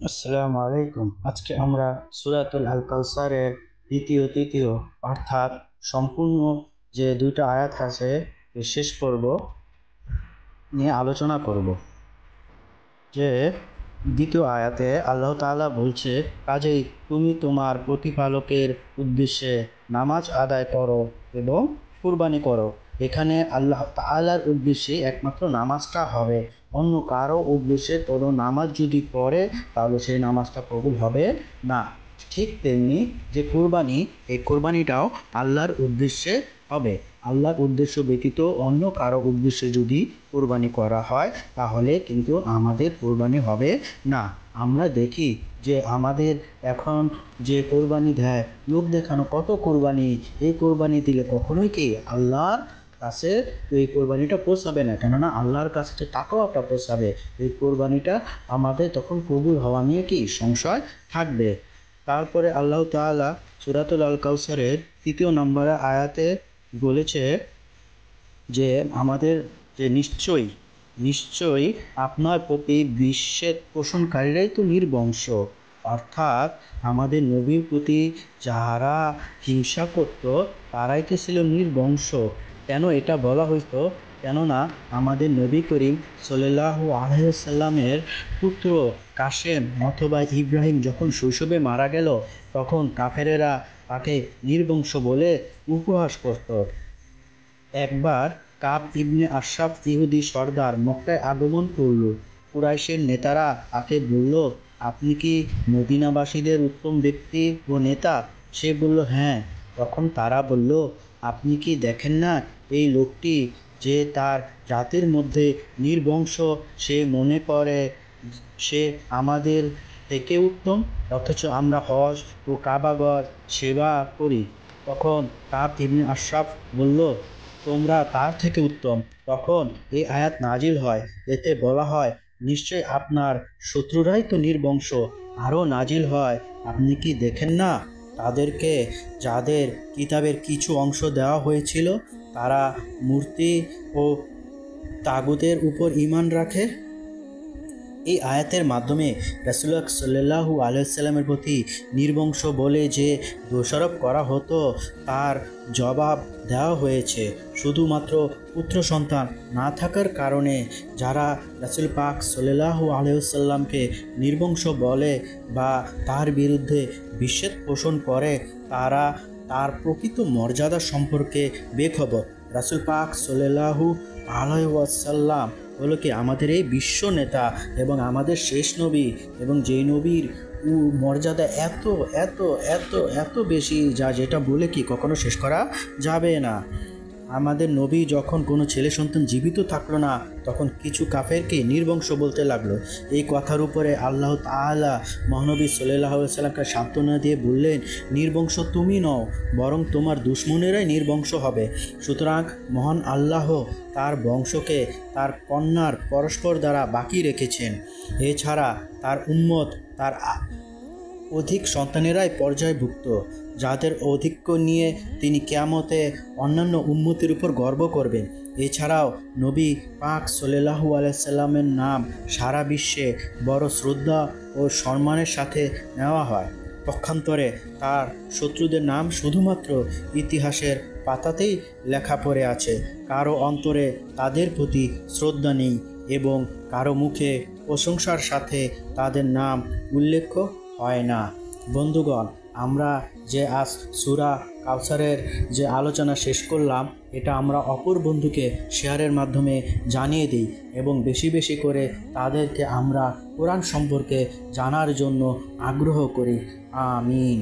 আসসালামু আলাইকুম। আজকে আমরা সূরাতুল আল কাউসারের দ্বিতীয় তৃতীয় অর্থাৎ সম্পূর্ণ যে দুইটা আয়াত আছে এর শেষ পর্ব নিয়ে আলোচনা করব। যে দ্বিতীয় আয়াতে আল্লাহ তাআলা বলছে, কাজেই তুমি তোমার প্রতিপালকের উদ্দেশ্যে নামাজ আদায় করো এবং কুরবানি করো। এখানে আল্লাহ তাআলার উদ্দেশ্যে একমাত্র নামাজটা হবে, অন্য কারো উদ্দেশ্যে কোনো নামাজ যদি পড়ে তাহলে সেই নামাজটা কবুল হবে না। ঠিক তেমনি যে কুরবানি, এই কুরবানিটাও আল্লাহর উদ্দেশ্যে হবে। আল্লাহর উদ্দেশ্য ব্যতীত অন্য কারো উদ্দেশ্যে যদি কুরবানি করা হয় তাহলে কিন্তু আমাদের কুরবানি হবে না। আমরা দেখি যে আমাদের এখন যে কোরবানি দেয়, লোক দেখানো কত কোরবানি, এই কোরবানি দিলে কখনোই কি আল্লাহর কাছে এই কোরবানিটা পৌঁছাবে না, কেননা আল্লাহর কাছে যে টাকাটা পৌঁছাবে, এই কোরবানিটা আমাদের তখন কবুল হওয়া নিয়ে কি সংশয় থাকবে। তারপরে আল্লাহ তাআলা সূরাতুল আল কাউসারের ৩য় নম্বরে আয়াতে বলেছে যে আমাদের যে নিশ্চয়ই নিশ্চয়ই আপনার প্রতি বিশ্বত পোষণকারীরাই তো নির্বংশ, অর্থাৎ আমাদের নবীর প্রতি যারা হিংসা করত তারাই তো ছিল নির্বংশ। কেন এটা বলা হইতো? কেননা আমাদের নবী করিম সাল্লাল্লাহু আলাইহি সাল্লামের পুত্র কাসেম অথবা ইব্রাহিম যখন শৈশবে মারা গেল, তখন কাফেরেরা তাকে নির্বংশ বলে উপহাস করত। একবার কাব ইবনে আশরাফ ইহুদি সর্দার মক্কায় আগমন করল। কুরাইশের নেতারা তাকে বলল, আপনি কি মদিনাবাসীদের উত্তম ব্যক্তি ও নেতা? সে বলল, হ্যাঁ। তখন তারা বলল, আপনি কি দেখেন না এই লোকটি যে তার জাতির মধ্যে নির্বংশ, সে মনে করে সে আমাদের থেকে উত্তম, অথচ আমরা হজ ও কাবাগর সেবা করি। তখন কাব ইবনে আশরাফ বলল, তোমরা তার থেকে উত্তম। তখন এই আয়াত নাজিল হয়, এতে বলা হয়, নিশ্চয় আপনার শত্রুরাই তো নির্বংশ। আরও নাজিল হয়, আপনি কি দেখেন না তাদেরকে যাদের কিতাবের কিছু অংশ দেওয়া হয়েছিল তারা মূর্তি ও তাগুতের উপর ঈমান রাখে। এই আয়াতের মাধ্যমে রাসূলুল্লাহ সাল্লাল্লাহু আলাইহি সাল্লামের প্রতি নির্বংশ বলে যে দোষারোপ করা হতো তার জবাব দেওয়া হয়েছে। শুধুমাত্র পুত্র সন্তান না থাকার কারণে যারা রাসূল পাক সাল্লাল্লাহু আলাইহি সাল্লামকে নির্বংশ বলে বা তার বিরুদ্ধে বিদ্বেষ পোষণ করে, তারা তার প্রকৃত মর্যাদা সম্পর্কে বেখবর। রাসূল পাক সাল্লাল্লাহু আলাইহি ওয়াসাল্লাম হলো কি আমাদের এই বিশ্ব নেতা এবং আমাদের শেষ নবী, এবং যেই নবীর মর্যাদা এত এত এত এত বেশি যেটা বলে কি কখনো শেষ করা যাবে না। আমাদের নবী যখন কোনো ছেলে সন্তান জীবিত থাকলো না, তখন কিছু কাফেরকে নির্বংশ বলতে লাগলো। এই কথার উপরে আল্লাহ তাআলা মহানবী সাল্লাল্লাহু আলাইহি ওয়াসাল্লামকে সান্ত্বনা দিয়ে বললেন, নির্বংশ তুমি নও, বরং তোমার দুশমনেরাই নির্বংশ হবে। সুতরাং মহান আল্লাহ তার বংশকে তার কন্যার পরস্পর দ্বারা বাকি রেখেছেন। এছাড়া তার উম্মত, তার অধিক সন্তানেরাই পর্যায়ভুক্ত, যাদের অধিক্য নিয়ে তিনি কিয়ামতে অন্যান্য উম্মতের উপর গর্ব করবেন। এছাড়াও নবী পাক সাল্লাল্লাহু আলাইহি সাল্লামের নাম সারা বিশ্বে বড় শ্রদ্ধা ও সম্মানের সাথে নেওয়া হয়। পক্ষান্তরে তার শত্রুদের নাম শুধুমাত্র ইতিহাসের পাতাতেই লেখা পড়ে আছে। কারো অন্তরে তাদের প্রতি শ্রদ্ধা নেই এবং কারো মুখে প্রশংসার সাথে তাদের নাম উল্লেখ হয় না। বন্ধুগণ, আমরা যে আজ সূরা কাউসারের যে আলোচনা শেষ করলাম, এটা আমরা অপর বন্ধুকে শেয়ারের মাধ্যমে জানিয়ে দিই এবং বেশি বেশি করে তাদেরকে আমরা কোরআন সম্পর্কে জানার জন্য আগ্রহ করি। আমিন।